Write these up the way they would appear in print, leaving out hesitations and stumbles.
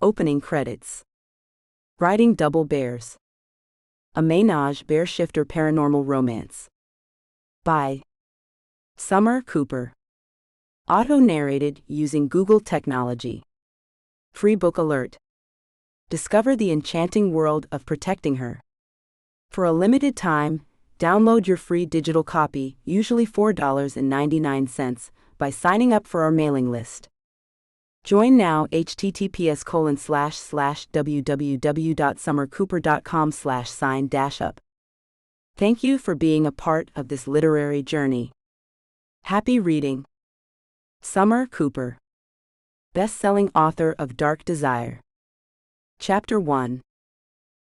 Opening credits. Riding Double Bears. A Ménage Bear Shifter Paranormal Romance. By Summer Cooper. Auto-narrated using Google technology. Free book alert. Discover the enchanting world of protecting her. For a limited time, download your free digital copy, usually $4.99, by signing up for our mailing list. Join now https://www.summercooper.com/sign-up. Thank you for being a part of this literary journey. Happy reading. Summer Cooper. Best-selling author of Dark Desire. Chapter 1.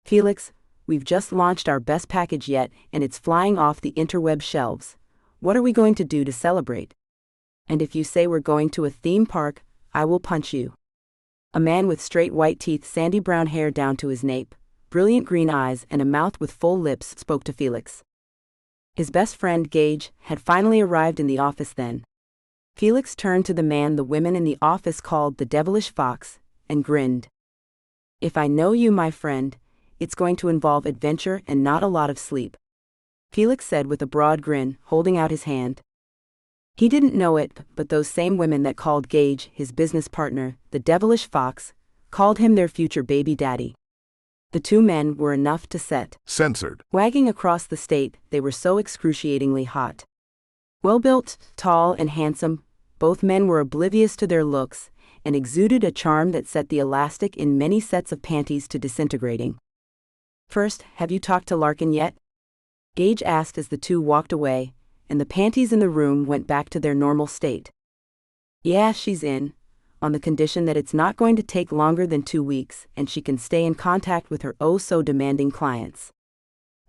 Felix, we've just launched our best package yet, and it's flying off the interweb shelves. What are we going to do to celebrate? And if you say we're going to a theme park, I will punch you. A man with straight white teeth, sandy brown hair down to his nape, brilliant green eyes, and a mouth with full lips spoke to Felix. His best friend, Gage, had finally arrived in the office then. Felix turned to the man the women in the office called the devilish fox, and grinned. If I know you, my friend, it's going to involve adventure and not a lot of sleep, Felix said with a broad grin, holding out his hand. He didn't know it, but those same women that called Gage his business partner, the devilish fox, called him their future baby daddy. The two men were enough to set censored wagging across the state. They were so excruciatingly hot. Well-built, tall, and handsome, both men were oblivious to their looks and exuded a charm that set the elastic in many sets of panties to disintegrating. First, have you talked to Larkin yet? Gage asked as the two walked away, and the panties in the room went back to their normal state. Yeah, she's in, on the condition that it's not going to take longer than 2 weeks and she can stay in contact with her oh-so-demanding clients.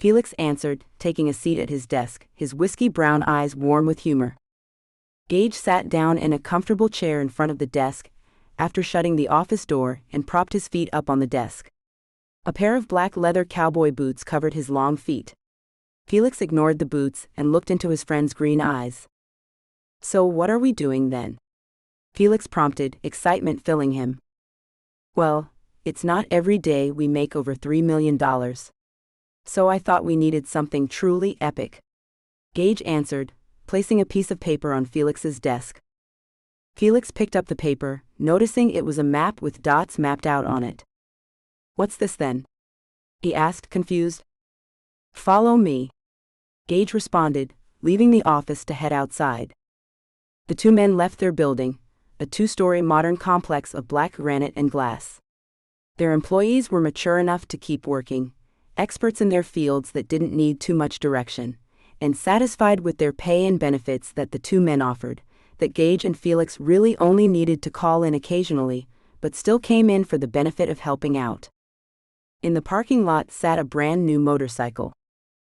Felix answered, taking a seat at his desk, his whiskey-brown eyes warm with humor. Gage sat down in a comfortable chair in front of the desk, after shutting the office door, and propped his feet up on the desk. A pair of black leather cowboy boots covered his long feet. Felix ignored the boots and looked into his friend's green eyes. So what are we doing then? Felix prompted, excitement filling him. Well, it's not every day we make over $3 million. So I thought we needed something truly epic. Gage answered, placing a piece of paper on Felix's desk. Felix picked up the paper, noticing it was a map with dots mapped out on it. What's this then? He asked, confused. Follow me. Gage responded, leaving the office to head outside. The two men left their building, a 2-story modern complex of black granite and glass. Their employees were mature enough to keep working, experts in their fields that didn't need too much direction, and satisfied with their pay and benefits that the two men offered, that Gage and Felix really only needed to call in occasionally, but still came in for the benefit of helping out. In the parking lot sat a brand new motorcycle.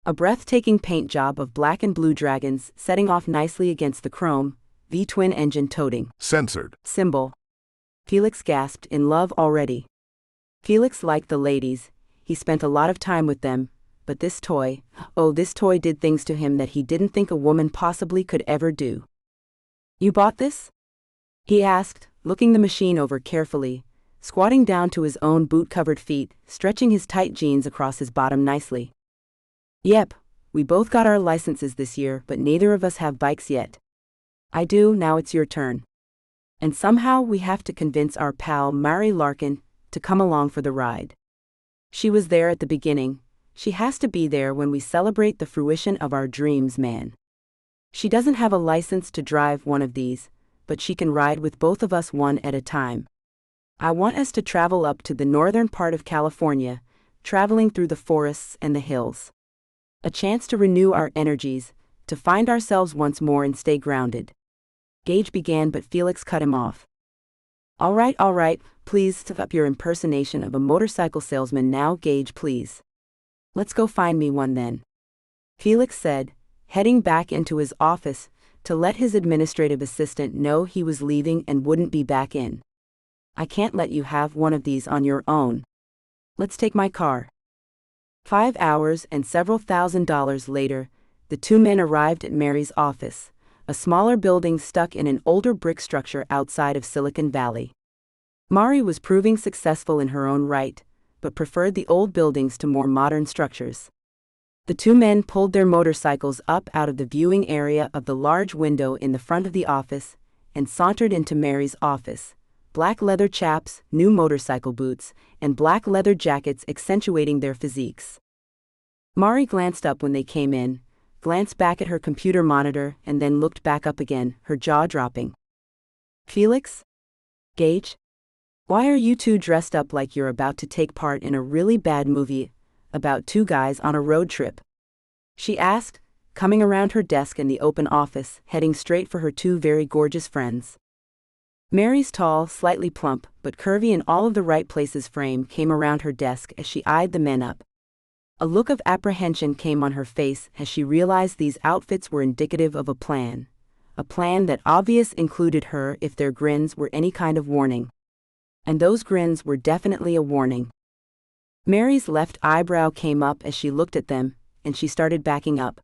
A breathtaking paint job of black and blue dragons setting off nicely against the chrome, V-twin engine toting censored symbol. Felix gasped, in love already. Felix liked the ladies, he spent a lot of time with them, but this toy did things to him that he didn't think a woman possibly could ever do. You bought this? He asked, looking the machine over carefully, squatting down to his own boot-covered feet, stretching his tight jeans across his bottom nicely. Yep, we both got our licenses this year, but neither of us have bikes yet. I do, now it's your turn. And somehow we have to convince our pal Mary Larkin to come along for the ride. She was there at the beginning, she has to be there when we celebrate the fruition of our dreams, man. She doesn't have a license to drive one of these, but she can ride with both of us one at a time. I want us to travel up to the northern part of California, traveling through the forests and the hills. A chance to renew our energies, to find ourselves once more and stay grounded. Gage began, but Felix cut him off. All right, please step up your impersonation of a motorcycle salesman now, Gage, please. Let's go find me one then. Felix said, heading back into his office to let his administrative assistant know he was leaving and wouldn't be back in. I can't let you have one of these on your own. Let's take my car. 5 hours and several $1,000s later, the two men arrived at Mary's office, a smaller building stuck in an older brick structure outside of Silicon Valley. Mari was proving successful in her own right, but preferred the old buildings to more modern structures. The two men pulled their motorcycles up out of the viewing area of the large window in the front of the office and sauntered into Mary's office. Black leather chaps, new motorcycle boots, and black leather jackets accentuating their physiques. Mari glanced up when they came in, glanced back at her computer monitor, and then looked back up again, her jaw dropping. Felix? Gage? Why are you two dressed up like you're about to take part in a really bad movie about two guys on a road trip? She asked, coming around her desk in the open office, heading straight for her two very gorgeous friends. Mary's tall, slightly plump, but curvy in all of the right places frame came around her desk as she eyed the men up. A look of apprehension came on her face as she realized these outfits were indicative of a plan that obvious included her if their grins were any kind of warning. And those grins were definitely a warning. Mary's left eyebrow came up as she looked at them, and she started backing up.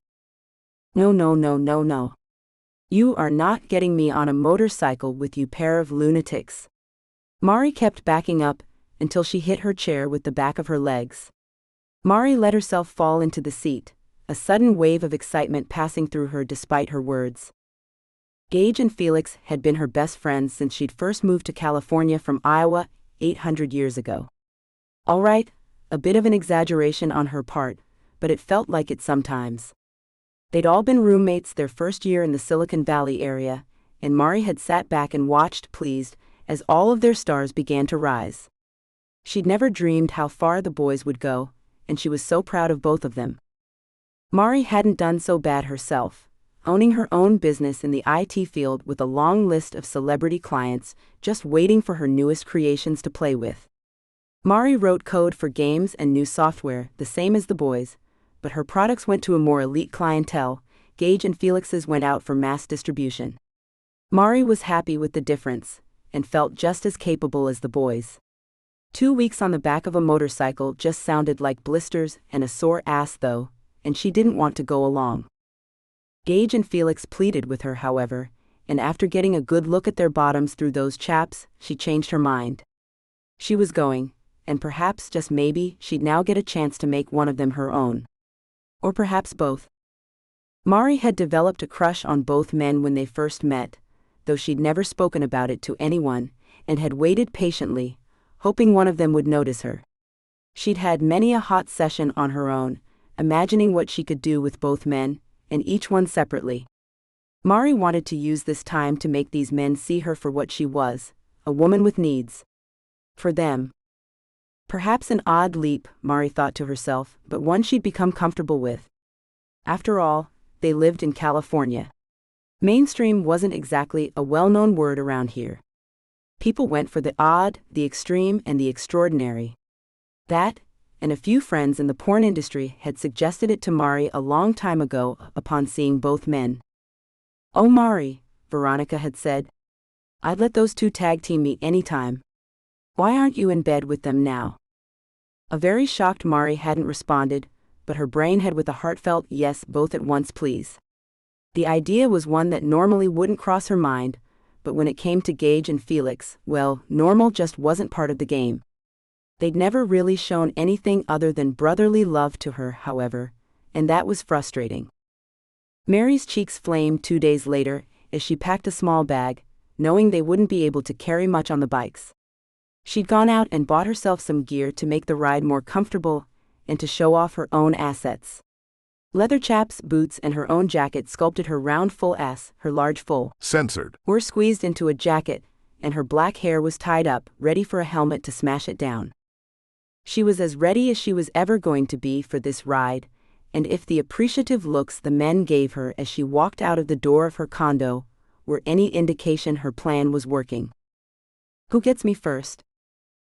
No, no, no, no, no. You are not getting me on a motorcycle with you pair of lunatics. Mari kept backing up until she hit her chair with the back of her legs. Mari let herself fall into the seat, a sudden wave of excitement passing through her despite her words. Gage and Felix had been her best friends since she'd first moved to California from Iowa 800 years ago. All right, a bit of an exaggeration on her part, but it felt like it sometimes. They'd all been roommates their first year in the Silicon Valley area, and Mari had sat back and watched pleased as all of their stars began to rise. She'd never dreamed how far the boys would go, and she was so proud of both of them. Mari hadn't done so bad herself, owning her own business in the IT field with a long list of celebrity clients just waiting for her newest creations to play with. Mari wrote code for games and new software, the same as the boys, but her products went to a more elite clientele. Gage and Felix's went out for mass distribution. Mari was happy with the difference, and felt just as capable as the boys. 2 weeks on the back of a motorcycle just sounded like blisters and a sore ass though, and she didn't want to go along. Gage and Felix pleaded with her, however, and after getting a good look at their bottoms through those chaps, she changed her mind. She was going, and perhaps, just maybe, she'd now get a chance to make one of them her own. Or perhaps both. Mari had developed a crush on both men when they first met, though she'd never spoken about it to anyone, and had waited patiently, hoping one of them would notice her. She'd had many a hot session on her own, imagining what she could do with both men, and each one separately. Mari wanted to use this time to make these men see her for what she was, a woman with needs. For them. Perhaps an odd leap, Mari thought to herself, but one she'd become comfortable with. After all, they lived in California. Mainstream wasn't exactly a well-known word around here. People went for the odd, the extreme, and the extraordinary. That, and a few friends in the porn industry had suggested it to Mari a long time ago upon seeing both men. "Oh Mari," Veronica had said. "I'd let those two tag team me anytime. Why aren't you in bed with them now?" A very shocked Mari hadn't responded, but her brain had with a heartfelt yes both at once please. The idea was one that normally wouldn't cross her mind, but when it came to Gage and Felix, well, normal just wasn't part of the game. They'd never really shown anything other than brotherly love to her, however, and that was frustrating. Mary's cheeks flamed 2 days later as she packed a small bag, knowing they wouldn't be able to carry much on the bikes. She'd gone out and bought herself some gear to make the ride more comfortable and to show off her own assets. Leather chaps, boots, and her own jacket sculpted her round full ass, her large full censored were squeezed into a jacket, and her black hair was tied up, ready for a helmet to smash it down. She was as ready as she was ever going to be for this ride, and if the appreciative looks the men gave her as she walked out of the door of her condo were any indication, her plan was working. "Who gets me first?"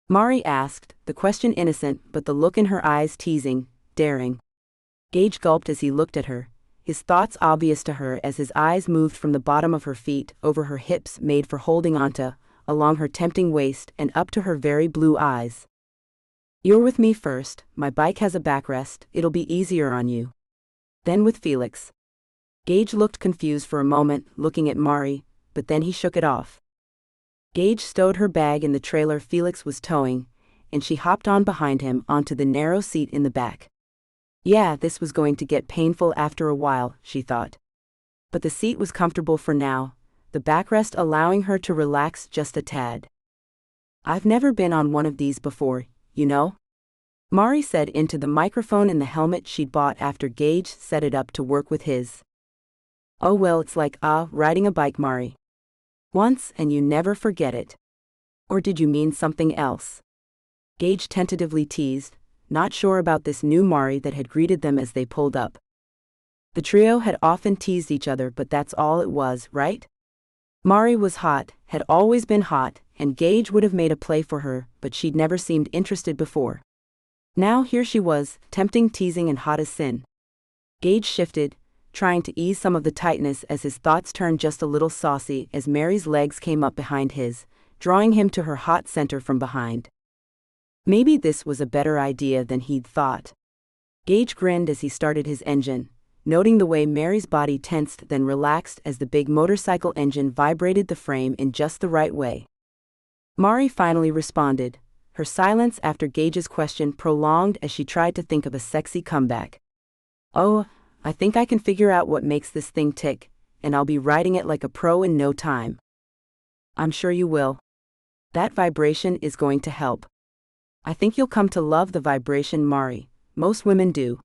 Mari asked, the question innocent but the look in her eyes teasing, daring. Gage gulped as he looked at her, his thoughts obvious to her as his eyes moved from the bottom of her feet over her hips made for holding onto, along her tempting waist and up to her very blue eyes. "You're with me first, my bike has a backrest, it'll be easier on you. Then with Felix." Gage looked confused for a moment, looking at Mari, but then he shook it off. Gage stowed her bag in the trailer Felix was towing, and she hopped on behind him onto the narrow seat in the back. Yeah, this was going to get painful after a while, she thought. But the seat was comfortable for now, the backrest allowing her to relax just a tad. I've never been on one of these before, you know? Mari said into the microphone in the helmet she'd bought after Gage set it up to work with his. Oh well, it's like, riding a bike, Mari. Once and you never forget it. Or did you mean something else? Gage tentatively teased, not sure about this new Mari that had greeted them as they pulled up. The trio had often teased each other, but that's all it was, right? Mari was hot, had always been hot, and Gage would have made a play for her, but she'd never seemed interested before. Now here she was, tempting, teasing, and hot as sin. Gage shifted, trying to ease some of the tightness as his thoughts turned just a little saucy as Mary's legs came up behind his, drawing him to her hot center from behind. Maybe this was a better idea than he'd thought. Gage grinned as he started his engine, noting the way Mary's body tensed then relaxed as the big motorcycle engine vibrated the frame in just the right way. Mari finally responded, her silence after Gage's question prolonged as she tried to think of a sexy comeback. Oh, I think I can figure out what makes this thing tick, and I'll be riding it like a pro in no time. I'm sure you will. That vibration is going to help. I think you'll come to love the vibration, Mari. Most women do.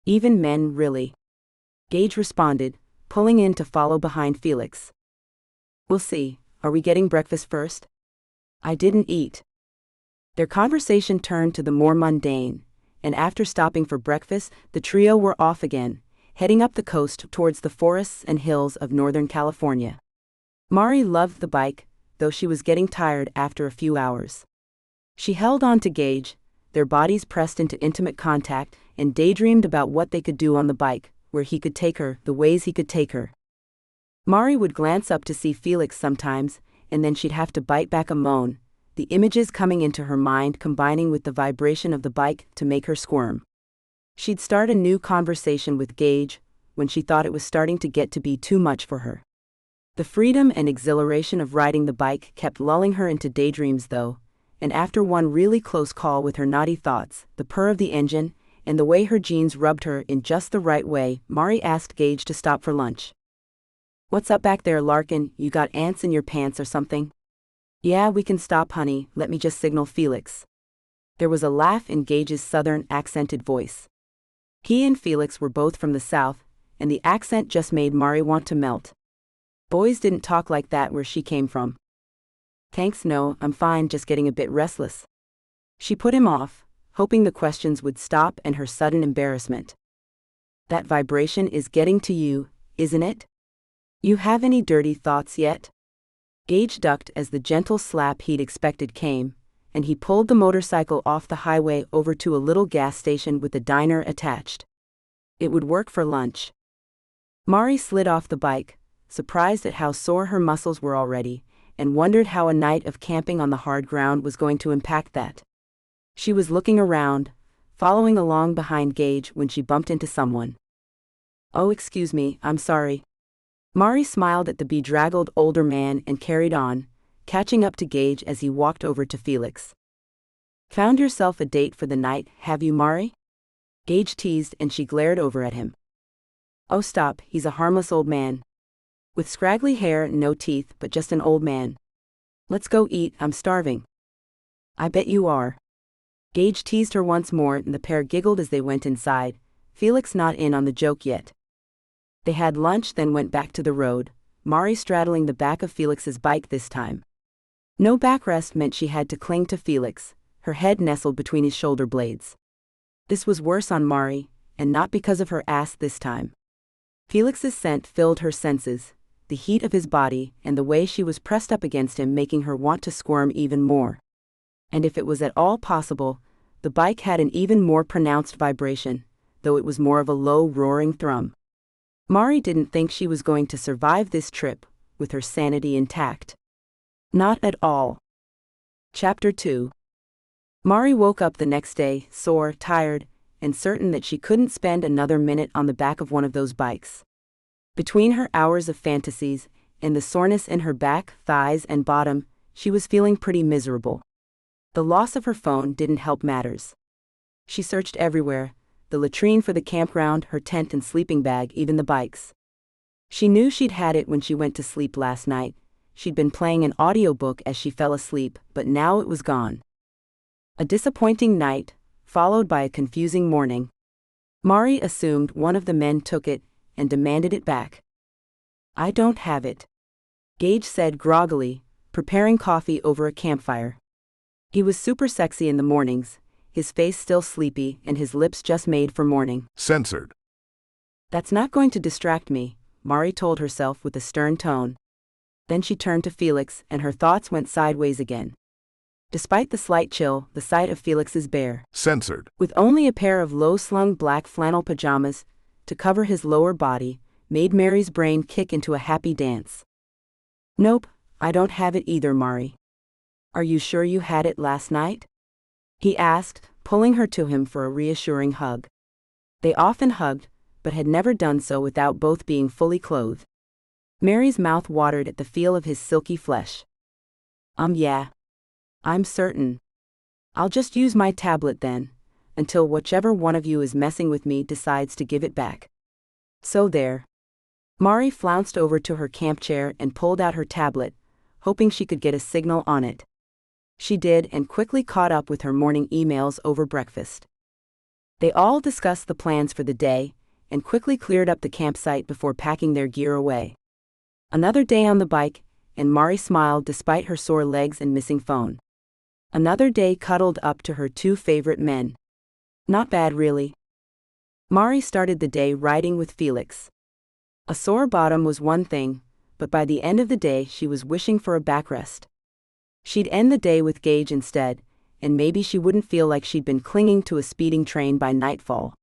Even men, really. Gage responded, pulling in to follow behind Felix. We'll see. Are we getting breakfast first? I didn't eat. Their conversation turned to the more mundane, and after stopping for breakfast, the trio were off again, heading up the coast towards the forests and hills of Northern California. Mari loved the bike, though she was getting tired after a few hours. She held on to Gage, their bodies pressed into intimate contact, and daydreamed about what they could do on the bike, where he could take her, the ways he could take her. Mari would glance up to see Felix sometimes, and then she'd have to bite back a moan, the images coming into her mind combining with the vibration of the bike to make her squirm. She'd start a new conversation with Gage when she thought it was starting to get to be too much for her. The freedom and exhilaration of riding the bike kept lulling her into daydreams though, and after one really close call with her naughty thoughts, the purr of the engine, and the way her jeans rubbed her in just the right way, Mari asked Gage to stop for lunch. What's up back there, Larkin? You got ants in your pants or something? Yeah, we can stop, honey, let me just signal Felix. There was a laugh in Gage's southern, accented voice. He and Felix were both from the south, and the accent just made Mari want to melt. Boys didn't talk like that where she came from. Thanks, no, I'm fine, just getting a bit restless. She put him off, hoping the questions would stop and her sudden embarrassment. That vibration is getting to you, isn't it? You have any dirty thoughts yet? Gage ducked as the gentle slap he'd expected came, and he pulled the motorcycle off the highway over to a little gas station with a diner attached. It would work for lunch. Mari slid off the bike, surprised at how sore her muscles were already, and wondered how a night of camping on the hard ground was going to impact that. She was looking around, following along behind Gage when she bumped into someone. Oh, excuse me, I'm sorry. Mari smiled at the bedraggled older man and carried on, catching up to Gage as he walked over to Felix. Found yourself a date for the night, have you, Mari? Gage teased and she glared over at him. Oh, stop, he's a harmless old man. With scraggly hair and no teeth, but just an old man. Let's go eat, I'm starving. I bet you are. Gage teased her once more and the pair giggled as they went inside, Felix not in on the joke yet. They had lunch then went back to the road, Mari straddling the back of Felix's bike this time. No backrest meant she had to cling to Felix, her head nestled between his shoulder blades. This was worse on Mari, and not because of her ass this time. Felix's scent filled her senses, the heat of his body and the way she was pressed up against him making her want to squirm even more. And if it was at all possible, the bike had an even more pronounced vibration, though it was more of a low roaring thrum. Mari didn't think she was going to survive this trip, with her sanity intact. Not at all. Chapter 2. Mari woke up the next day, sore, tired, and certain that she couldn't spend another minute on the back of one of those bikes. Between her hours of fantasies, and the soreness in her back, thighs, and bottom, she was feeling pretty miserable. The loss of her phone didn't help matters. She searched everywhere, the latrine for the campground, her tent and sleeping bag, even the bikes. She knew she'd had it when she went to sleep last night. She'd been playing an audiobook as she fell asleep, but now it was gone. A disappointing night, followed by a confusing morning. Mari assumed one of the men took it and demanded it back. "I don't have it," Gage said groggily, preparing coffee over a campfire. He was super sexy in the mornings, his face still sleepy and his lips just made for morning. Censored. "That's not going to distract me," Mari told herself with a stern tone. Then she turned to Felix and her thoughts went sideways again. Despite the slight chill, the sight of Felix's bare, Censored. with only a pair of low-slung black flannel pajamas to cover his lower body, made Mary's brain kick into a happy dance. "Nope, I don't have it either, Mari." "Are you sure you had it last night?" he asked, pulling her to him for a reassuring hug. They often hugged, but had never done so without both being fully clothed. Mary's mouth watered at the feel of his silky flesh. Yeah. I'm certain. I'll just use my tablet then, until whichever one of you is messing with me decides to give it back." So there. Mari flounced over to her camp chair and pulled out her tablet, hoping she could get a signal on it. She did and quickly caught up with her morning emails over breakfast. They all discussed the plans for the day and quickly cleared up the campsite before packing their gear away. Another day on the bike, and Mari smiled despite her sore legs and missing phone. Another day cuddled up to her two favorite men. Not bad, really. Mari started the day riding with Felix. A sore bottom was one thing, but by the end of the day she was wishing for a backrest. She'd end the day with Gage instead, and maybe she wouldn't feel like she'd been clinging to a speeding train by nightfall.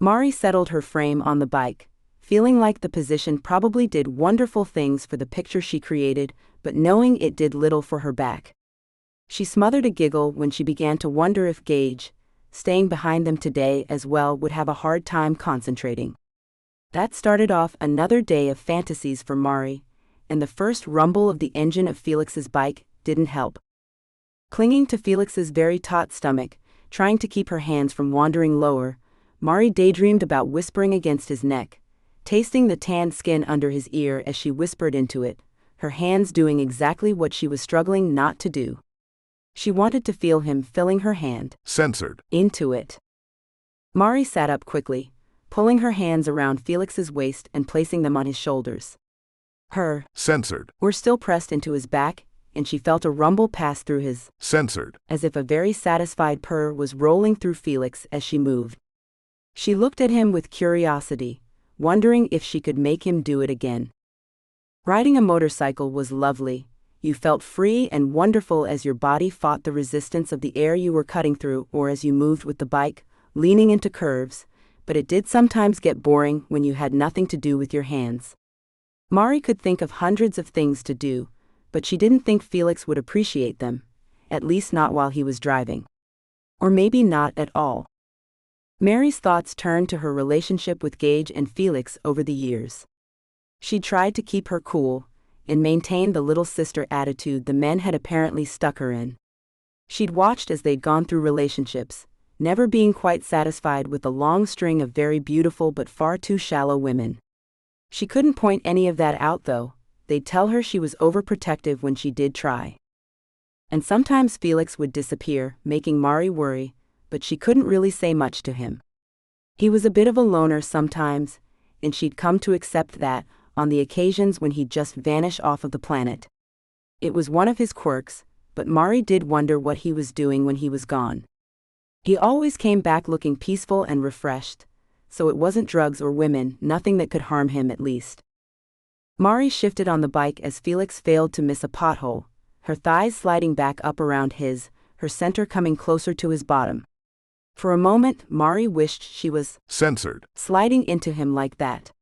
Mari settled her frame on the bike, feeling like the position probably did wonderful things for the picture she created, but knowing it did little for her back. She smothered a giggle when she began to wonder if Gage, staying behind them today as well, would have a hard time concentrating. That started off another day of fantasies for Mari, and the first rumble of the engine of Felix's bike didn't help. Clinging to Felix's very taut stomach, trying to keep her hands from wandering lower, Mari daydreamed about whispering against his neck, tasting the tanned skin under his ear as she whispered into it, her hands doing exactly what she was struggling not to do. She wanted to feel him filling her hand, Censored, into it. Mari sat up quickly, pulling her hands around Felix's waist and placing them on his shoulders. Her Censored were still pressed into his back, and she felt a rumble pass through his, Censored, as if a very satisfied purr was rolling through Felix as she moved. She looked at him with curiosity, wondering if she could make him do it again. Riding a motorcycle was lovely. You felt free and wonderful as your body fought the resistance of the air you were cutting through or as you moved with the bike, leaning into curves, but it did sometimes get boring when you had nothing to do with your hands. Mari could think of hundreds of things to do, but she didn't think Felix would appreciate them, at least not while he was driving. Or maybe not at all. Mary's thoughts turned to her relationship with Gage and Felix over the years. She tried to keep her cool and maintain the little sister attitude the men had apparently stuck her in. She'd watched as they'd gone through relationships, never being quite satisfied with the long string of very beautiful but far too shallow women. She couldn't point any of that out though. They'd tell her she was overprotective when she did try. And sometimes Felix would disappear, making Mari worry, but she couldn't really say much to him. He was a bit of a loner sometimes, and she'd come to accept that, on the occasions when he'd just vanish off of the planet. It was one of his quirks, but Mari did wonder what he was doing when he was gone. He always came back looking peaceful and refreshed, so it wasn't drugs or women, nothing that could harm him at least. Mari shifted on the bike as Felix failed to miss a pothole, her thighs sliding back up around his, her center coming closer to his bottom. For a moment, Mari wished she was Censored, sliding into him like that.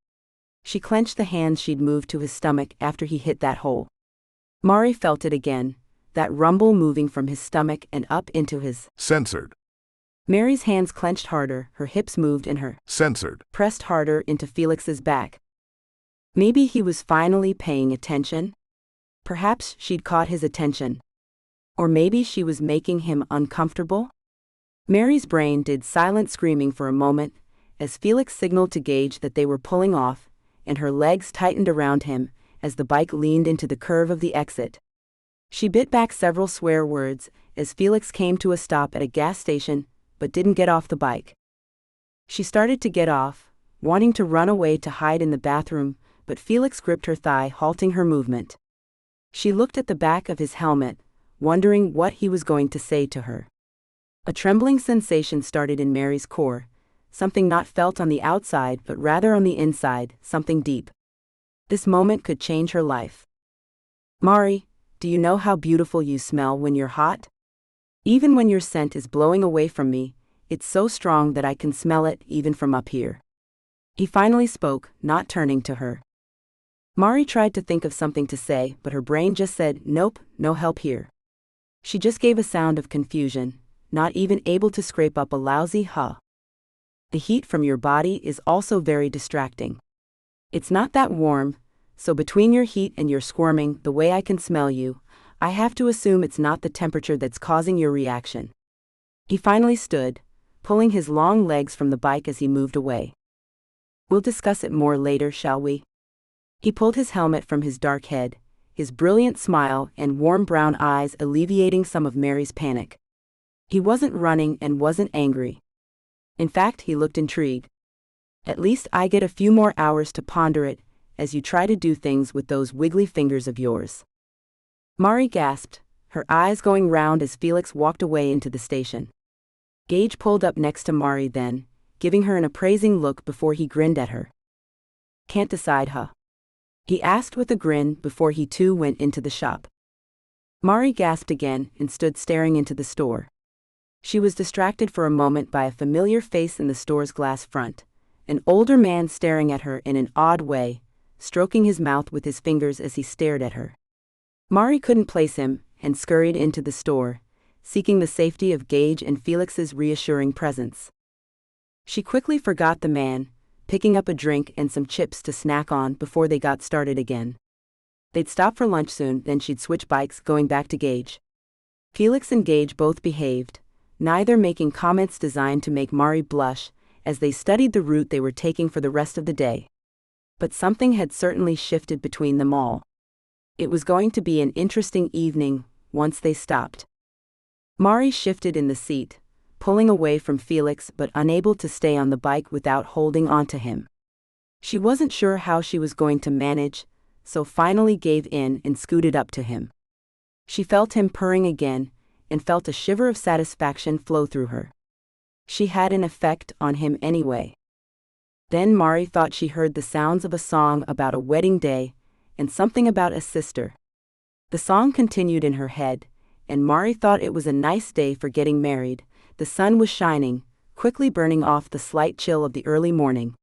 She clenched the hands she'd moved to his stomach after he hit that hole. Mari felt it again, that rumble moving from his stomach and up into his. Censored. Mary's hands clenched harder, her hips moved and her. Censored. Pressed harder into Felix's back. Maybe he was finally paying attention? Perhaps she'd caught his attention. Or maybe she was making him uncomfortable? Mary's brain did silent screaming for a moment, as Felix signaled to Gage that they were pulling off, and her legs tightened around him as the bike leaned into the curve of the exit. She bit back several swear words as Felix came to a stop at a gas station, but didn't get off the bike. She started to get off, wanting to run away to hide in the bathroom, but Felix gripped her thigh, halting her movement. She looked at the back of his helmet, wondering what he was going to say to her. A trembling sensation started in Mary's core, something not felt on the outside but rather on the inside, something deep. This moment could change her life. "Mari, do you know how beautiful you smell when you're hot? Even when your scent is blowing away from me, it's so strong that I can smell it even from up here." He finally spoke, not turning to her. Mari tried to think of something to say, but her brain just said, "Nope, no help here." She just gave a sound of confusion, not even able to scrape up a lousy "huh." The heat from your body is also very distracting. It's not that warm, so between your heat and your squirming, the way I can smell you, I have to assume it's not the temperature that's causing your reaction. He finally stood, pulling his long legs from the bike as he moved away. "We'll discuss it more later, shall we?" He pulled his helmet from his dark head, his brilliant smile and warm brown eyes alleviating some of Mary's panic. He wasn't running and wasn't angry. In fact, he looked intrigued. "At least I get a few more hours to ponder it, as you try to do things with those wiggly fingers of yours." Mari gasped, her eyes going round as Felix walked away into the station. Gage pulled up next to Mari then, giving her an appraising look before he grinned at her. "Can't decide, huh?" he asked with a grin before he too went into the shop. Mari gasped again and stood staring into the store. She was distracted for a moment by a familiar face in the store's glass front, an older man staring at her in an odd way, stroking his mouth with his fingers as he stared at her. Mari couldn't place him and scurried into the store, seeking the safety of Gage and Felix's reassuring presence. She quickly forgot the man, picking up a drink and some chips to snack on before they got started again. They'd stop for lunch soon, then she'd switch bikes, going back to Gage. Felix and Gage both behaved, neither making comments designed to make Mari blush, as they studied the route they were taking for the rest of the day. But something had certainly shifted between them all. It was going to be an interesting evening once they stopped. Mari shifted in the seat, pulling away from Felix but unable to stay on the bike without holding onto him. She wasn't sure how she was going to manage, so finally gave in and scooted up to him. She felt him purring again, and felt a shiver of satisfaction flow through her. She had an effect on him anyway. Then Mari thought she heard the sounds of a song about a wedding day, and something about a sister. The song continued in her head, and Mari thought it was a nice day for getting married. The sun was shining, quickly burning off the slight chill of the early morning.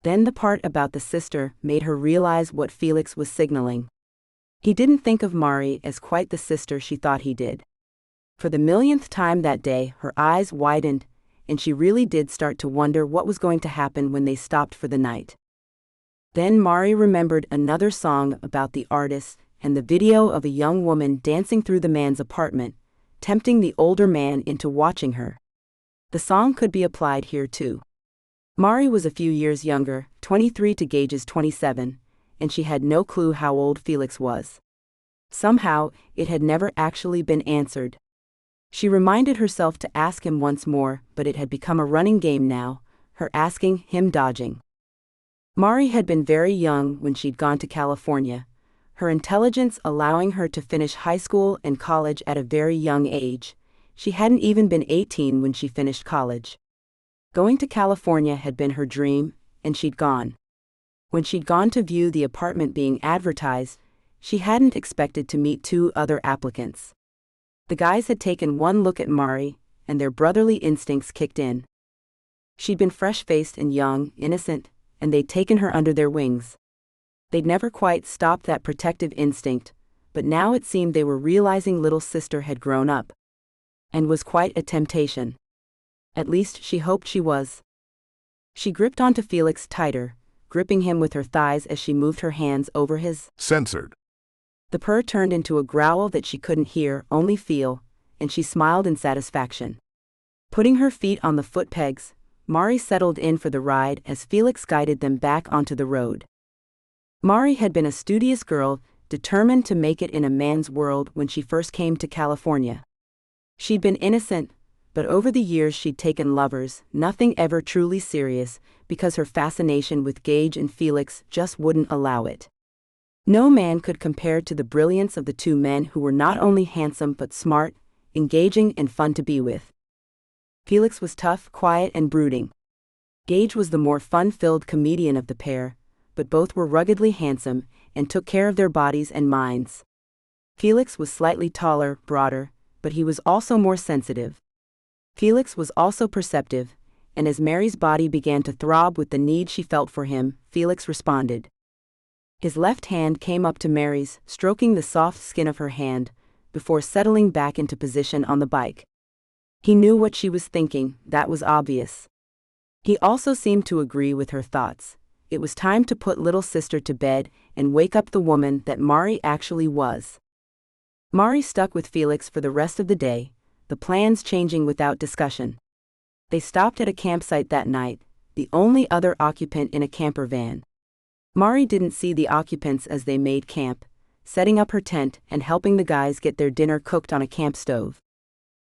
Then the part about the sister made her realize what Felix was signaling. He didn't think of Mari as quite the sister she thought he did. For the millionth time that day, her eyes widened, and she really did start to wonder what was going to happen when they stopped for the night. Then Mari remembered another song about the artist and the video of a young woman dancing through the man's apartment, tempting the older man into watching her. The song could be applied here too. Mari was a few years younger, 23 to Gage's 27, and she had no clue how old Felix was. Somehow, it had never actually been answered. She reminded herself to ask him once more, but it had become a running game now, her asking, him dodging. Mari had been very young when she'd gone to California, her intelligence allowing her to finish high school and college at a very young age. She hadn't even been 18 when she finished college. Going to California had been her dream, and she'd gone. When she'd gone to view the apartment being advertised, she hadn't expected to meet two other applicants. The guys had taken one look at Mari, and their brotherly instincts kicked in. She'd been fresh-faced and young, innocent, and they'd taken her under their wings. They'd never quite stopped that protective instinct, but now it seemed they were realizing little sister had grown up. And was quite a temptation. At least she hoped she was. She gripped onto Felix tighter, gripping him with her thighs as she moved her hands over his. Censored. The purr turned into a growl that she couldn't hear, only feel, and she smiled in satisfaction. Putting her feet on the foot pegs, Mari settled in for the ride as Felix guided them back onto the road. Mari had been a studious girl, determined to make it in a man's world when she first came to California. She'd been innocent, but over the years she'd taken lovers, nothing ever truly serious, because her fascination with Gage and Felix just wouldn't allow it. No man could compare to the brilliance of the two men who were not only handsome but smart, engaging and fun to be with. Felix was tough, quiet and brooding. Gage was the more fun-filled comedian of the pair, but both were ruggedly handsome and took care of their bodies and minds. Felix was slightly taller, broader, but he was also more sensitive. Felix was also perceptive, and as Mary's body began to throb with the need she felt for him, Felix responded. His left hand came up to Mary's, stroking the soft skin of her hand, before settling back into position on the bike. He knew what she was thinking, that was obvious. He also seemed to agree with her thoughts. It was time to put little sister to bed and wake up the woman that Mari actually was. Mari stuck with Felix for the rest of the day, the plans changing without discussion. They stopped at a campsite that night, the only other occupant in a camper van. Mari didn't see the occupants as they made camp, setting up her tent and helping the guys get their dinner cooked on a camp stove.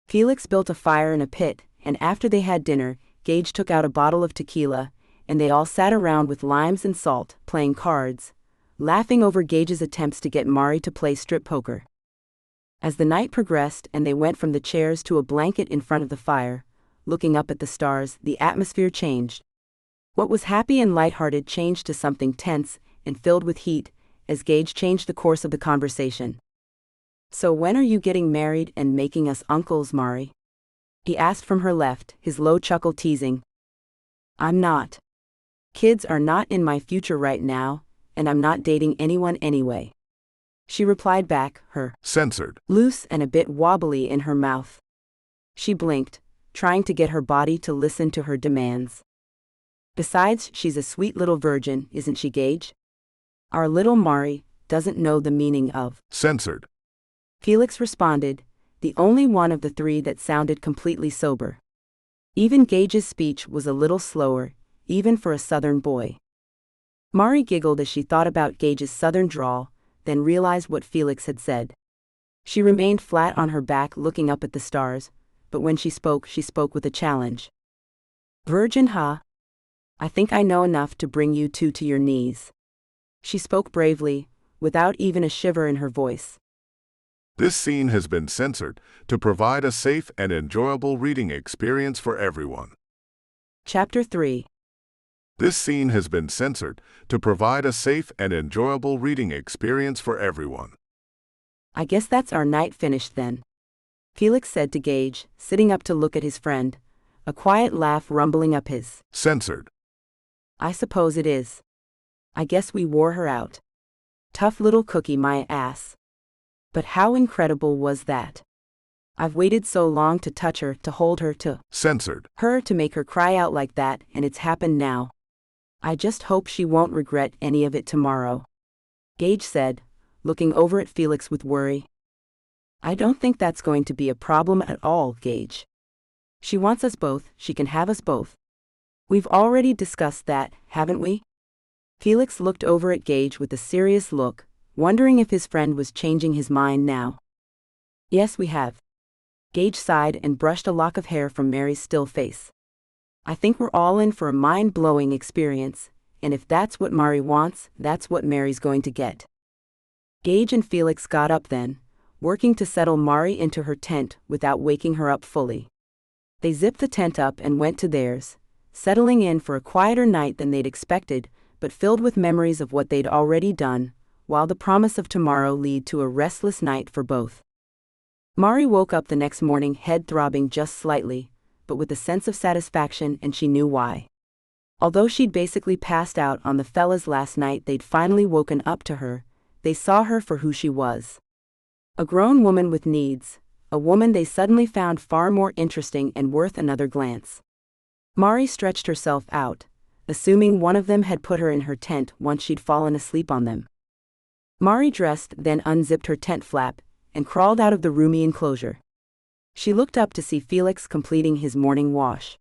Felix built a fire in a pit, and after they had dinner, Gage took out a bottle of tequila, and they all sat around with limes and salt, playing cards, laughing over Gage's attempts to get Mari to play strip poker. As the night progressed and they went from the chairs to a blanket in front of the fire, looking up at the stars, the atmosphere changed. What was happy and lighthearted changed to something tense and filled with heat, as Gage changed the course of the conversation. "So when are you getting married and making us uncles, Mari?" he asked from her left, his low chuckle teasing. "I'm not. Kids are not in my future right now, and I'm not dating anyone anyway," she replied back, her censored loose and a bit wobbly in her mouth. She blinked, trying to get her body to listen to her demands. "Besides, she's a sweet little virgin, isn't she, Gage? Our little Mari doesn't know the meaning of censored," Felix responded, the only one of the three that sounded completely sober. Even Gage's speech was a little slower, even for a southern boy. Mari giggled as she thought about Gage's southern drawl, then realized what Felix had said. She remained flat on her back looking up at the stars, but when she spoke with a challenge. "Virgin, huh? I think I know enough to bring you two to your knees." She spoke bravely, without even a shiver in her voice. This scene has been censored to provide a safe and enjoyable reading experience for everyone. Chapter 3. This scene has been censored to provide a safe and enjoyable reading experience for everyone. "I guess that's our night finished then," Felix said to Gage, sitting up to look at his friend, a quiet laugh rumbling up his censored. "I suppose it is. I guess we wore her out. Tough little cookie, my ass. But how incredible was that? I've waited so long to touch her, to hold her, to censored her, to make her cry out like that, and it's happened now. I just hope she won't regret any of it tomorrow," Gage said, looking over at Felix with worry. "I don't think that's going to be a problem at all, Gage. She wants us both, she can have us both. We've already discussed that, haven't we?" Felix looked over at Gage with a serious look, wondering if his friend was changing his mind now. "Yes, we have." Gage sighed and brushed a lock of hair from Mary's still face. "I think we're all in for a mind-blowing experience, and if that's what Mari wants, that's what Mary's going to get." Gage and Felix got up then, working to settle Mari into her tent without waking her up fully. They zipped the tent up and went to theirs, settling in for a quieter night than they'd expected, but filled with memories of what they'd already done, while the promise of tomorrow led to a restless night for both. Mari woke up the next morning, head throbbing just slightly, but with a sense of satisfaction, and she knew why. Although she'd basically passed out on the fellas last night, they'd finally woken up to her. They saw her for who she was. A grown woman with needs, a woman they suddenly found far more interesting and worth another glance. Mari stretched herself out, assuming one of them had put her in her tent once she'd fallen asleep on them. Mari dressed, then unzipped her tent flap and crawled out of the roomy enclosure. She looked up to see Felix completing his morning wash.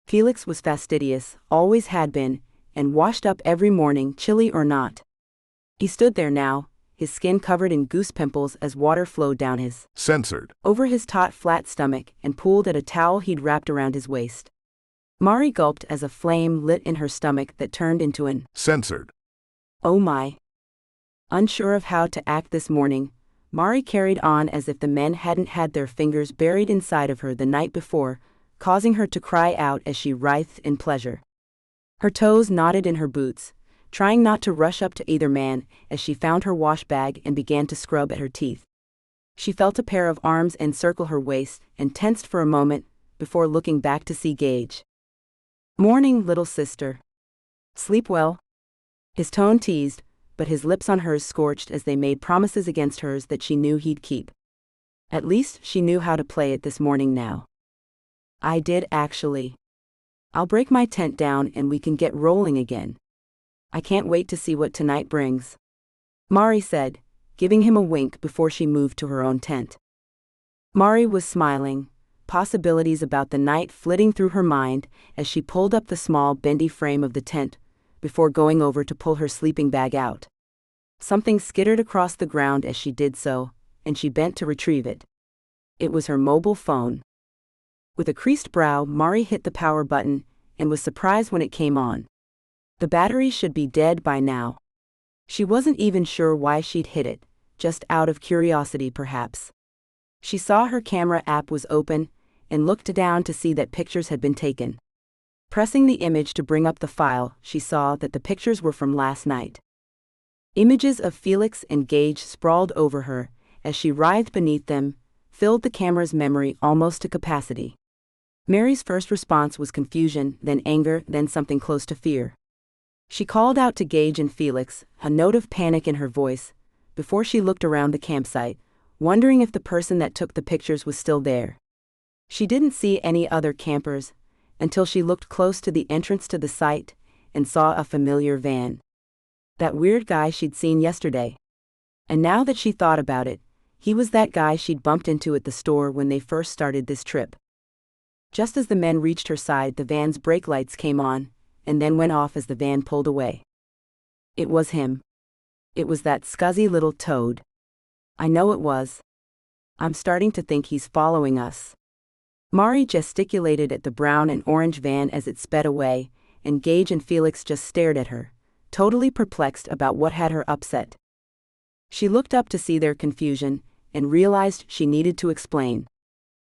Felix was fastidious, always had been, and washed up every morning, chilly or not. He stood there now, his skin covered in goose pimples as water flowed down his Censored. over his taut, flat stomach and pooled at a towel he'd wrapped around his waist. Mari gulped as a flame lit in her stomach that turned into an Censored. "Oh my." Unsure of how to act this morning, Mari carried on as if the men hadn't had their fingers buried inside of her the night before, causing her to cry out as she writhed in pleasure. Her toes knotted in her boots, trying not to rush up to either man as she found her wash bag and began to scrub at her teeth. She felt a pair of arms encircle her waist and tensed for a moment before looking back to see Gage. "Morning, little sister. Sleep well?" His tone teased, but his lips on hers scorched as they made promises against hers that she knew he'd keep. At least she knew how to play it this morning now. "I did actually. I'll break my tent down and we can get rolling again. I can't wait to see what tonight brings," Mari said, giving him a wink before she moved to her own tent. Mari was smiling, possibilities about the night flitting through her mind as she pulled up the small, bendy frame of the tent before going over to pull her sleeping bag out. Something skittered across the ground as she did so, and she bent to retrieve it. It was her mobile phone. With a creased brow, Mari hit the power button and was surprised when it came on. The battery should be dead by now. She wasn't even sure why she'd hit it, just out of curiosity perhaps. She saw her camera app was open and looked down to see that pictures had been taken. Pressing the image to bring up the file, she saw that the pictures were from last night. Images of Felix and Gage sprawled over her as she writhed beneath them, filled the camera's memory almost to capacity. Mary's first response was confusion, then anger, then something close to fear. She called out to Gage and Felix, a note of panic in her voice, before she looked around the campsite, wondering if the person that took the pictures was still there. She didn't see any other campers until she looked close to the entrance to the site and saw a familiar van. That weird guy she'd seen yesterday. And now that she thought about it, he was that guy she'd bumped into at the store when they first started this trip. Just as the men reached her side, the van's brake lights came on, and then went off as the van pulled away. It was him. It was that scuzzy little toad. "I know it was. I'm starting to think he's following us." Mari gesticulated at the brown and orange van as it sped away, and Gage and Felix just stared at her, totally perplexed about what had her upset. She looked up to see their confusion and realized she needed to explain.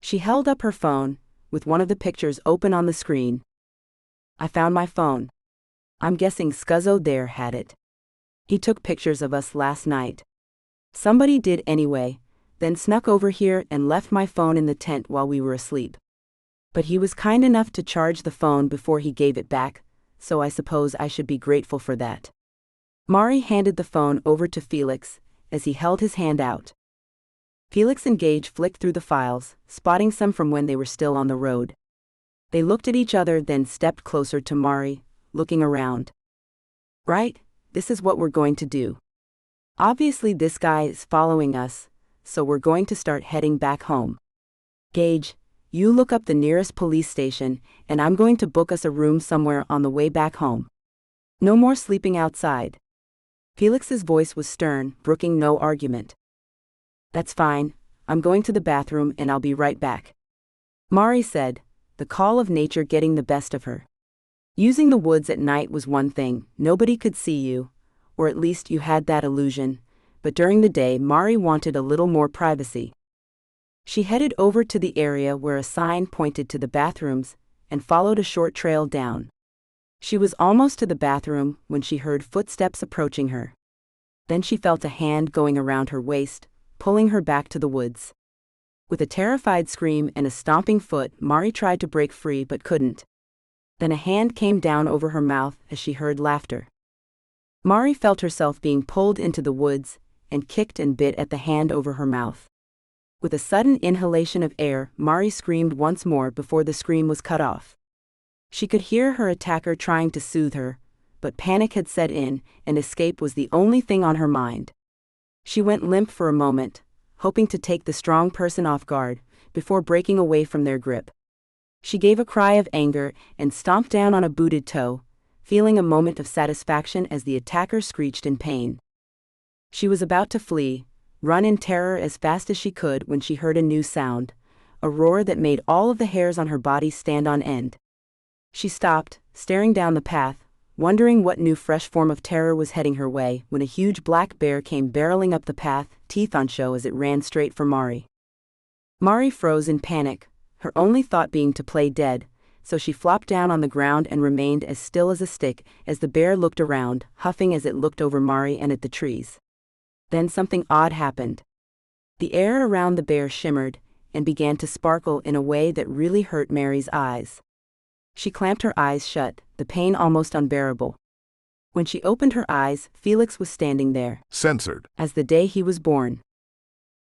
She held up her phone, with one of the pictures open on the screen. "I found my phone. I'm guessing Scuzzo there had it. He took pictures of us last night. Somebody did anyway, then snuck over here and left my phone in the tent while we were asleep. But he was kind enough to charge the phone before he gave it back, so I suppose I should be grateful for that." Mari handed the phone over to Felix as he held his hand out. Felix and Gage flicked through the files, spotting some from when they were still on the road. They looked at each other, then stepped closer to Mari, looking around. "Right, this is what we're going to do. Obviously this guy is following us, so we're going to start heading back home. Gage, you look up the nearest police station, and I'm going to book us a room somewhere on the way back home. No more sleeping outside." Felix's voice was stern, brooking no argument. "That's fine, I'm going to the bathroom and I'll be right back," Mari said, the call of nature getting the best of her. Using the woods at night was one thing, nobody could see you, or at least you had that illusion, but during the day Mari wanted a little more privacy. She headed over to the area where a sign pointed to the bathrooms and followed a short trail down. She was almost to the bathroom when she heard footsteps approaching her. Then she felt a hand going around her waist, pulling her back to the woods. With a terrified scream and a stomping foot, Mari tried to break free but couldn't. Then a hand came down over her mouth as she heard laughter. Mari felt herself being pulled into the woods and kicked and bit at the hand over her mouth. With a sudden inhalation of air, Mari screamed once more before the scream was cut off. She could hear her attacker trying to soothe her, but panic had set in and escape was the only thing on her mind. She went limp for a moment, hoping to take the strong person off guard, before breaking away from their grip. She gave a cry of anger and stomped down on a booted toe, feeling a moment of satisfaction as the attacker screeched in pain. She was about to flee, run in terror as fast as she could when she heard a new sound, a roar that made all of the hairs on her body stand on end. She stopped, staring down the path, wondering what new fresh form of terror was heading her way when a huge black bear came barreling up the path, teeth on show as it ran straight for Mari. Mari froze in panic, her only thought being to play dead, so she flopped down on the ground and remained as still as a stick as the bear looked around, huffing as it looked over Mari and at the trees. Then something odd happened. The air around the bear shimmered and began to sparkle in a way that really hurt Mary's eyes. She clamped her eyes shut, the pain almost unbearable. When she opened her eyes, Felix was standing there, Censored. as the day he was born.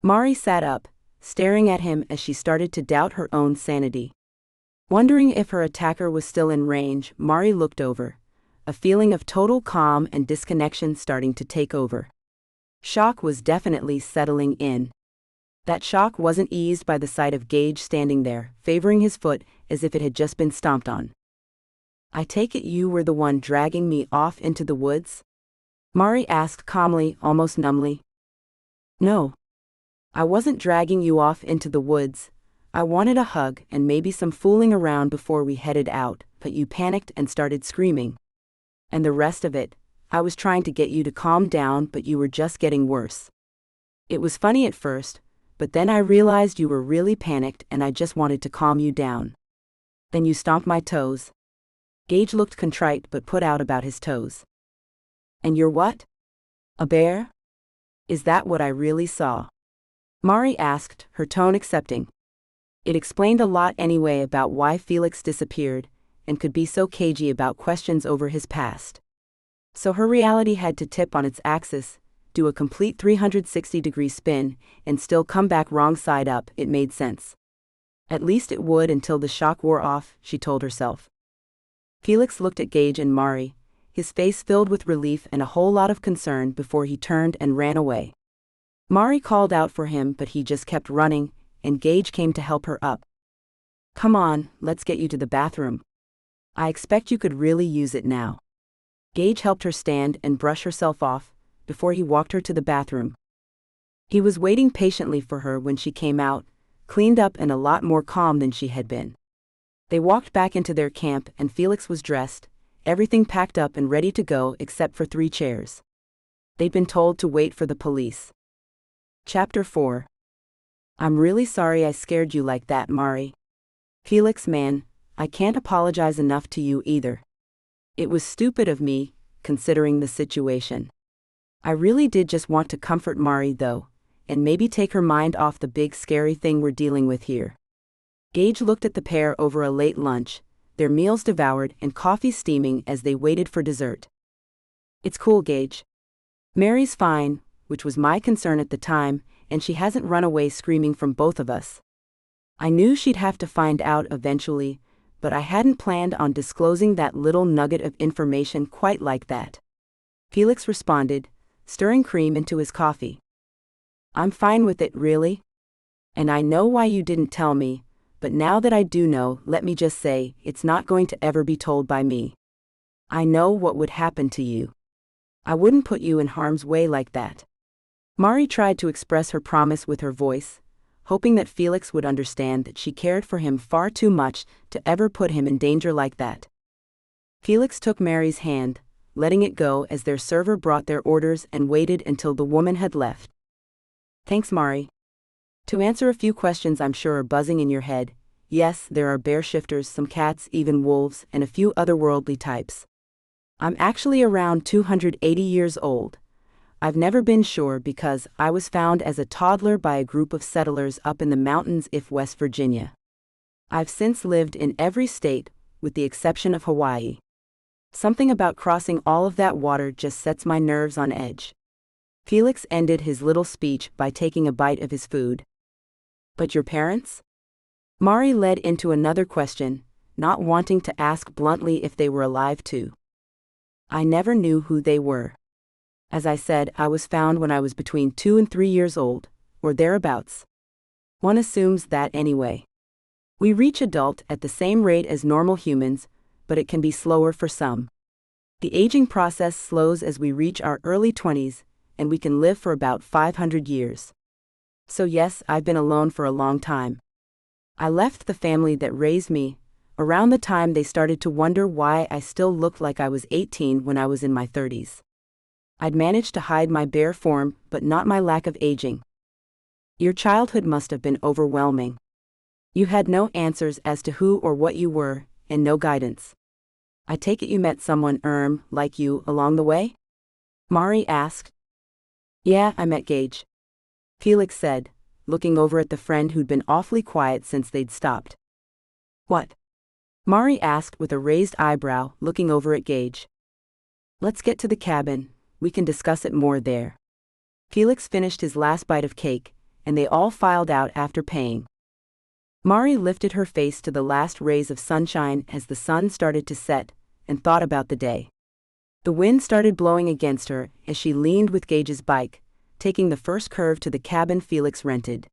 Mari sat up, staring at him as she started to doubt her own sanity. Wondering if her attacker was still in range, Mari looked over, a feeling of total calm and disconnection starting to take over. Shock was definitely settling in. That shock wasn't eased by the sight of Gage standing there, favoring his foot as if it had just been stomped on. "I take it you were the one dragging me off into the woods?" Mari asked calmly, almost numbly. "No. I wasn't dragging you off into the woods. I wanted a hug and maybe some fooling around before we headed out, but you panicked and started screaming. And the rest of it, I was trying to get you to calm down, but you were just getting worse. It was funny at first, but then I realized you were really panicked and I just wanted to calm you down. Then you stomped my toes." Gage looked contrite but put out about his toes. "And you're what? A bear? Is that what I really saw?" Mari asked, her tone accepting. It explained a lot anyway about why Felix disappeared, and could be so cagey about questions over his past. So her reality had to tip on its axis, do a complete 360-degree spin, and still come back wrong side up. It made sense. At least it would until the shock wore off, she told herself. Felix looked at Gage and Mari, his face filled with relief and a whole lot of concern before he turned and ran away. Mari called out for him, but he just kept running, and Gage came to help her up. "Come on, let's get you to the bathroom. I expect you could really use it now." Gage helped her stand and brush herself off, before he walked her to the bathroom. He was waiting patiently for her when she came out, cleaned up and a lot more calm than she had been. They walked back into their camp and Felix was dressed, everything packed up and ready to go except for 3 chairs. They'd been told to wait for the police. Chapter 4. "I'm really sorry I scared you like that, Mari. Felix, man, I can't apologize enough to you either. It was stupid of me, considering the situation. I really did just want to comfort Mari though, and maybe take her mind off the big scary thing we're dealing with here." Gage looked at the pair over a late lunch, their meals devoured and coffee steaming as they waited for dessert. "It's cool, Gage. Mary's fine, which was my concern at the time, and she hasn't run away screaming from both of us. I knew she'd have to find out eventually, but I hadn't planned on disclosing that little nugget of information quite like that." Felix responded, stirring cream into his coffee. "I'm fine with it, really. And I know why you didn't tell me, but now that I do know, let me just say, it's not going to ever be told by me. I know what would happen to you. I wouldn't put you in harm's way like that." Mari tried to express her promise with her voice, hoping that Felix would understand that she cared for him far too much to ever put him in danger like that. Felix took Mary's hand, letting it go as their server brought their orders and waited until the woman had left. "Thanks, Mari. To answer a few questions I'm sure are buzzing in your head, yes, there are bear shifters, some cats, even wolves, and a few otherworldly types. I'm actually around 280 years old. I've never been sure because I was found as a toddler by a group of settlers up in the mountains of West Virginia. I've since lived in every state, with the exception of Hawaii. Something about crossing all of that water just sets my nerves on edge." Felix ended his little speech by taking a bite of his food. "But your parents?" Mari led into another question, not wanting to ask bluntly if they were alive too. "I never knew who they were. As I said, I was found when I was between 2 and 3 years old, or thereabouts. One assumes that anyway. We reach adult at the same rate as normal humans, but it can be slower for some. The aging process slows as we reach our early 20s, and we can live for about 500 years. So yes, I've been alone for a long time. I left the family that raised me, around the time they started to wonder why I still looked like I was 18 when I was in my 30s. I'd managed to hide my bare form, but not my lack of aging. Your childhood must have been overwhelming. You had no answers as to who or what you were, and no guidance. I take it you met someone, like you, along the way? Mari asked. Yeah, I met Gage, Felix said, looking over at the friend who'd been awfully quiet since they'd stopped. What? Mari asked with a raised eyebrow, looking over at Gage. Let's get to the cabin, we can discuss it more there. Felix finished his last bite of cake, and they all filed out after paying. Mari lifted her face to the last rays of sunshine as the sun started to set, and thought about the day. The wind started blowing against her as she leaned with Gage's bike, taking the first curve to the cabin Felix rented.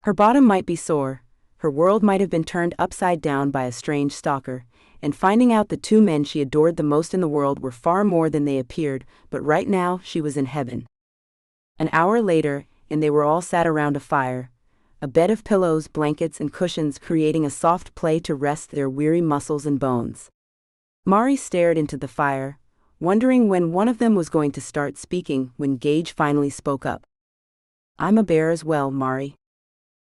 Her bottom might be sore, her world might have been turned upside down by a strange stalker, and finding out the two men she adored the most in the world were far more than they appeared, but right now she was in heaven. An hour later, and they were all sat around a fire, a bed of pillows, blankets, and cushions creating a soft play to rest their weary muscles and bones. Mari stared into the fire, wondering when one of them was going to start speaking when Gage finally spoke up. I'm a bear as well, Mari.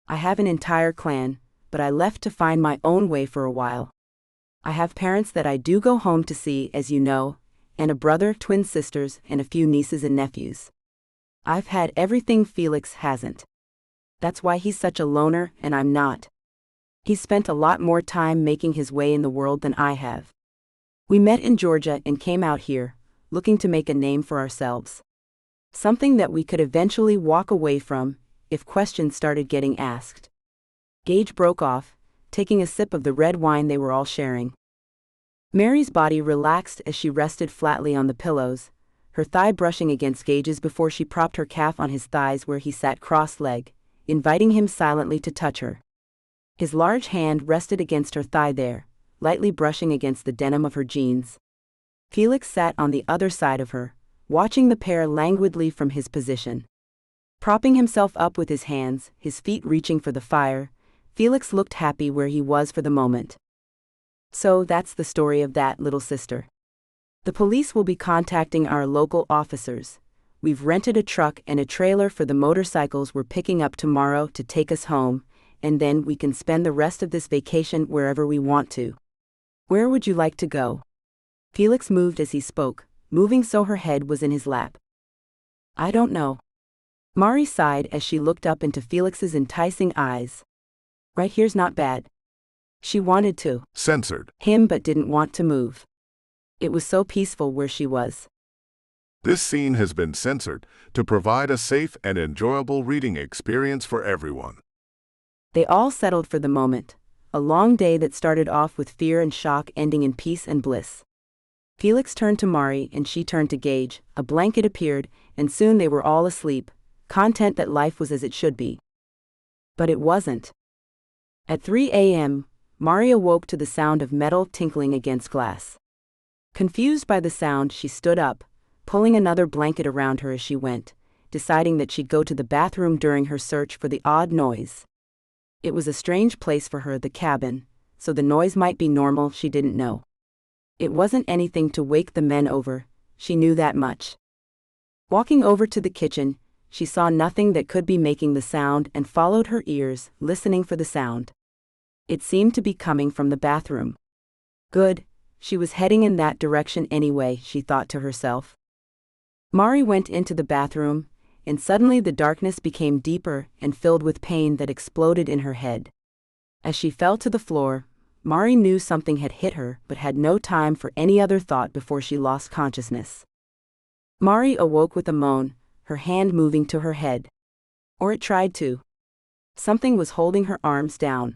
I have an entire clan, but I left to find my own way for a while. I have parents that I do go home to see, as you know, and a brother, twin sisters, and a few nieces and nephews. I've had everything Felix hasn't. That's why he's such a loner and I'm not. He's spent a lot more time making his way in the world than I have. We met in Georgia and came out here, looking to make a name for ourselves. Something that we could eventually walk away from, if questions started getting asked. Gage broke off, taking a sip of the red wine they were all sharing. Mary's body relaxed as she rested flatly on the pillows, her thigh brushing against Gage's before she propped her calf on his thighs where he sat cross-legged, inviting him silently to touch her. His large hand rested against her thigh there, lightly brushing against the denim of her jeans. Felix sat on the other side of her, watching the pair languidly from his position. Propping himself up with his hands, his feet reaching for the fire, Felix looked happy where he was for the moment. So that's the story of that, little sister. The police will be contacting our local officers. We've rented a truck and a trailer for the motorcycles we're picking up tomorrow to take us home, and then we can spend the rest of this vacation wherever we want to. Where would you like to go? Felix moved as he spoke, moving so her head was in his lap. I don't know. Mari sighed as she looked up into Felix's enticing eyes. Right here's not bad. She wanted to censored him but didn't want to move. It was so peaceful where she was. This scene has been censored to provide a safe and enjoyable reading experience for everyone. They all settled for the moment, a long day that started off with fear and shock ending in peace and bliss. Felix turned to Mari and she turned to Gage, a blanket appeared, and soon they were all asleep, content that life was as it should be. But it wasn't. At 3 a.m., Mari awoke to the sound of metal tinkling against glass. Confused by the sound, she stood up, pulling another blanket around her as she went, deciding that she'd go to the bathroom during her search for the odd noise. It was a strange place for her, the cabin, so the noise might be normal, she didn't know. It wasn't anything to wake the men over, she knew that much. Walking over to the kitchen, she saw nothing that could be making the sound and followed her ears, listening for the sound. It seemed to be coming from the bathroom. Good, she was heading in that direction anyway, she thought to herself. Mari went into the bathroom, and suddenly the darkness became deeper and filled with pain that exploded in her head. As she fell to the floor, Mari knew something had hit her but had no time for any other thought before she lost consciousness. Mari awoke with a moan, her hand moving to her head. Or it tried to. Something was holding her arms down.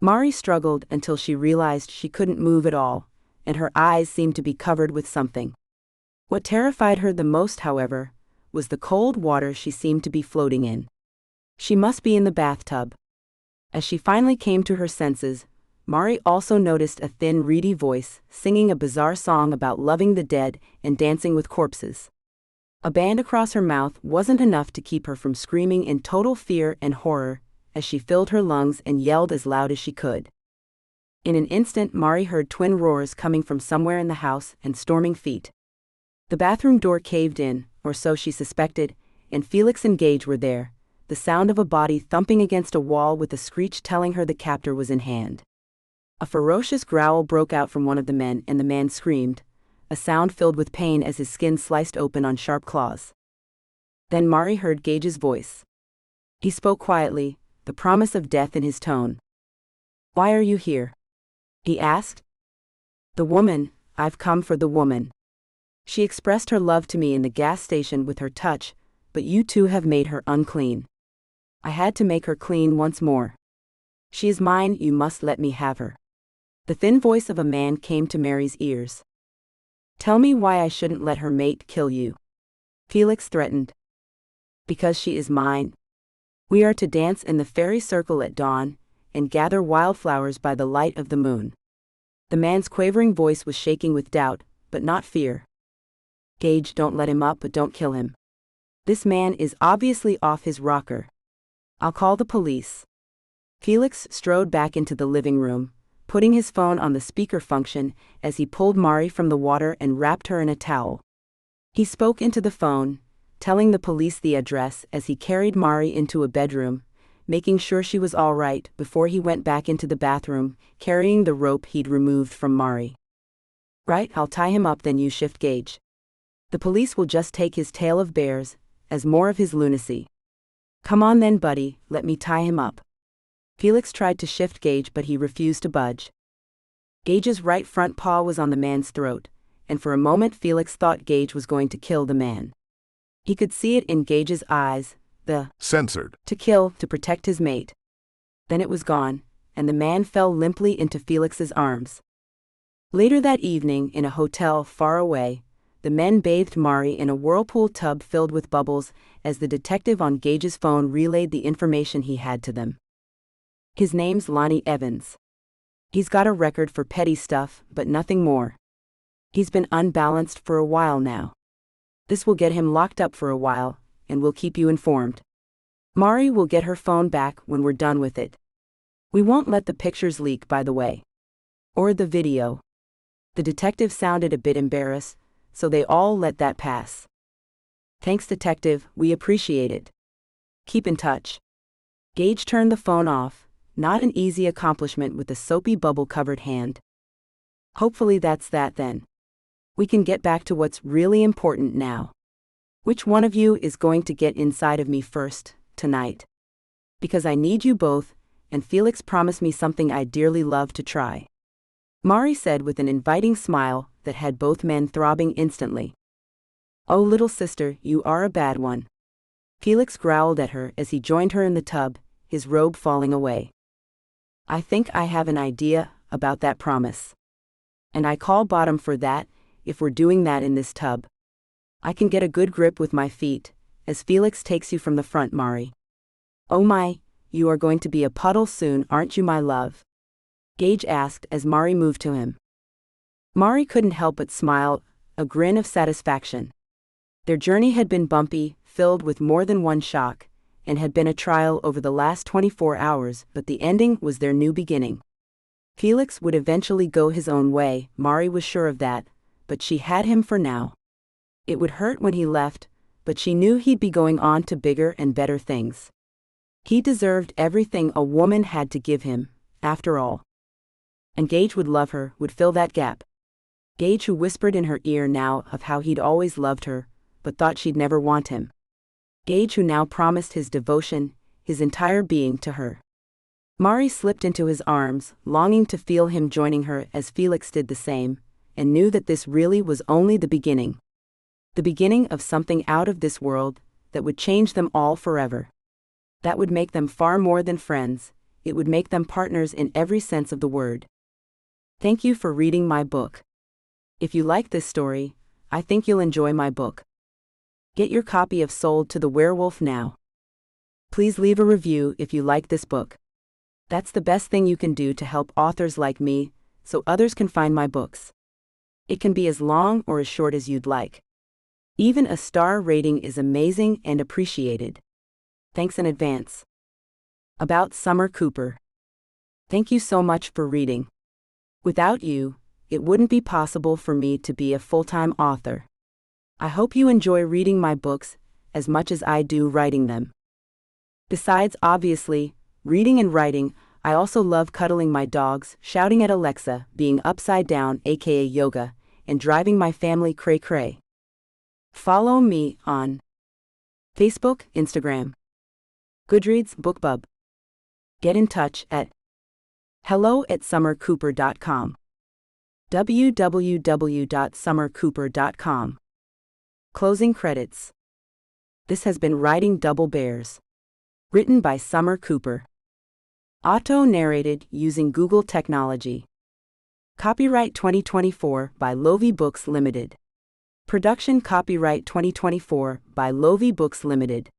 Mari struggled until she realized she couldn't move at all, and her eyes seemed to be covered with something. What terrified her the most, however, was the cold water she seemed to be floating in. She must be in the bathtub. As she finally came to her senses, Mari also noticed a thin, reedy voice singing a bizarre song about loving the dead and dancing with corpses. A band across her mouth wasn't enough to keep her from screaming in total fear and horror as she filled her lungs and yelled as loud as she could. In an instant, Mari heard twin roars coming from somewhere in the house and storming feet. The bathroom door caved in, or so she suspected, and Felix and Gage were there, the sound of a body thumping against a wall with a screech telling her the captor was in hand. A ferocious growl broke out from one of the men, and the man screamed, a sound filled with pain as his skin sliced open on sharp claws. Then Mari heard Gage's voice. He spoke quietly, the promise of death in his tone. "Why are you here?" he asked. "The woman, I've come for the woman. She expressed her love to me in the gas station with her touch, but you two have made her unclean. I had to make her clean once more. She is mine, you must let me have her." The thin voice of a man came to Mary's ears. "Tell me why I shouldn't let her mate kill you," Felix threatened. "Because she is mine. We are to dance in the fairy circle at dawn, and gather wildflowers by the light of the moon." The man's quavering voice was shaking with doubt, but not fear. "Gage, don't let him up, but don't kill him. This man is obviously off his rocker. I'll call the police." Felix strode back into the living room, putting his phone on the speaker function as he pulled Mari from the water and wrapped her in a towel. He spoke into the phone, telling the police the address as he carried Mari into a bedroom, making sure she was all right before he went back into the bathroom, carrying the rope he'd removed from Mari. "Right, I'll tie him up, then you shift Gage. The police will just take his tale of bears as more of his lunacy. Come on then, buddy, let me tie him up." Felix tried to shift Gage, but he refused to budge. Gage's right front paw was on the man's throat, and for a moment Felix thought Gage was going to kill the man. He could see it in Gage's eyes, the censored to kill to protect his mate. Then it was gone, and the man fell limply into Felix's arms. Later that evening, in a hotel far away, the men bathed Mari in a whirlpool tub filled with bubbles as the detective on Gage's phone relayed the information he had to them. "His name's Lonnie Evans. He's got a record for petty stuff, but nothing more. He's been unbalanced for a while now. This will get him locked up for a while, and we'll keep you informed. Mari will get her phone back when we're done with it. We won't let the pictures leak, by the way. Or the video." The detective sounded a bit embarrassed, so they all let that pass. "Thanks, detective, we appreciate it. Keep in touch." Gage turned the phone off, not an easy accomplishment with a soapy bubble-covered hand. "Hopefully that's that then. We can get back to what's really important now. Which one of you is going to get inside of me first, tonight? Because I need you both, and Felix promised me something I'd dearly love to try," Mari said with an inviting smile that had both men throbbing instantly. "Oh, little sister, you are a bad one." Felix growled at her as he joined her in the tub, his robe falling away. "I think I have an idea about that promise. And I call bottom for that, if we're doing that in this tub. I can get a good grip with my feet, as Felix takes you from the front, Mari. Oh my, you are going to be a puddle soon, aren't you, my love?" Gage asked as Mari moved to him. Mari couldn't help but smile, a grin of satisfaction. Their journey had been bumpy, filled with more than one shock, and had been a trial over the last 24 hours, but the ending was their new beginning. Felix would eventually go his own way, Mari was sure of that, but she had him for now. It would hurt when he left, but she knew he'd be going on to bigger and better things. He deserved everything a woman had to give him, after all. And Gage would love her, would fill that gap. Gage, who whispered in her ear now of how he'd always loved her, but thought she'd never want him. Gage, who now promised his devotion, his entire being to her. Mari slipped into his arms, longing to feel him joining her as Felix did the same, and knew that this really was only the beginning. The beginning of something out of this world that would change them all forever. That would make them far more than friends, it would make them partners in every sense of the word. Thank you for reading my book. If you like this story, I think you'll enjoy my book. Get your copy of Sold to the Werewolf now. Please leave a review if you like this book. That's the best thing you can do to help authors like me, so others can find my books. It can be as long or as short as you'd like. Even a star rating is amazing and appreciated. Thanks in advance. About Summer Cooper. Thank you so much for reading. Without you, it wouldn't be possible for me to be a full-time author. I hope you enjoy reading my books as much as I do writing them. Besides, obviously, reading and writing, I also love cuddling my dogs, shouting at Alexa, being upside down, aka yoga, and driving my family cray-cray. Follow me on Facebook, Instagram, Goodreads, BookBub. Get in touch at hello@summercooper.com. www.summercooper.com. Closing credits. This has been Writing Double Bears. Written by Summer Cooper. Auto-narrated using Google technology. Copyright 2024 by Lovie Books Limited. Production copyright 2024 by Lovie Books Limited.